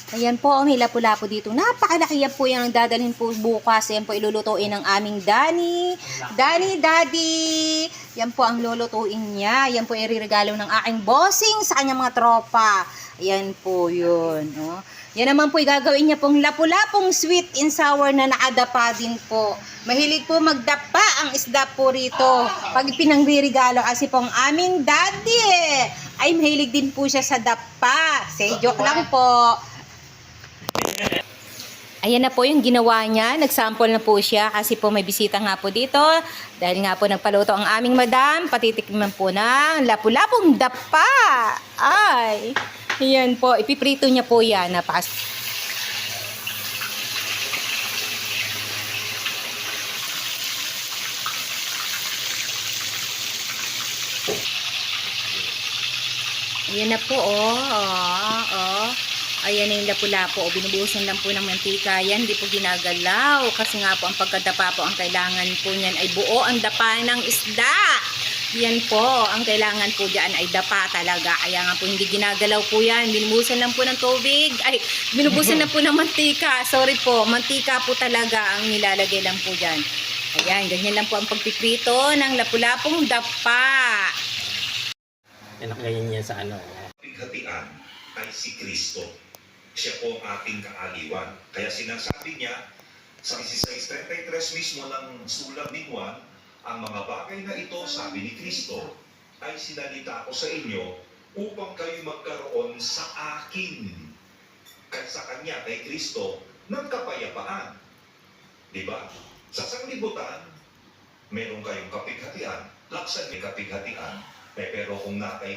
Ayan po, may lapu-lapu dito. Napakalaki yan po yung dadalhin po bukas. Yan po ilulutuin ng aming Danny. Danny, Daddy! Yan po ang lulutuin niya. Yan po iririgalo ng aking bossing sa kanyang mga tropa. Ayan po yun. Oh. Yan naman po gagawin niya pong lapu-lapong sweet and sour na nakadapa din po. Mahilig po magdapa ang isda po rito. Pag pinangririgalo kasi po ang aming Daddy ay mahilig din po siya sa dapa. Say joke lang po. Ayan na po yung ginawa niya. Nagsample na po siya kasi po may bisita nga po dito. Dahil nga po nagpaluto ang aming madam. Patitikman po ng lapu-lapong dapa. Ay, ayan po. Ipiprito niya po yan. Ayan na po, oh. Ayan na yung lapu-lapo. O, binubuhusan lang po ng mantika. Yan, hindi po ginagalaw. Kasi nga po, ang pagkadapa po, ang kailangan po niyan ay buo ang dapa ng isda. Yan po, ang kailangan po dyan ay dapa talaga. Kaya nga po, hindi ginagalaw po yan. Binubuhusan lang po ng tubig. Ay, binubuhusan lang po ng mantika. Sorry po, mantika po talaga ang nilalagay lang po dyan. Ayan, ganyan lang po ang pagpiprito ng lapu-lapong dapa. Ganyan niya sa ano. Pighatian ay si Kristo. Siya po ang ating kaaliwan. Kaya sinasabi niya sa 16:33 mismo ng sulat ni Juan, ang mga bagay na ito, sabi ni Kristo, ay sinalita ko sa inyo upang kayo magkaroon sa akin. Kaya sa Kanya, kay Kristo, ng kapayapaan. Diba? Sa sanglibutan, meron kayong kapighatian. Laksan may kapighatian. Pero kung nakay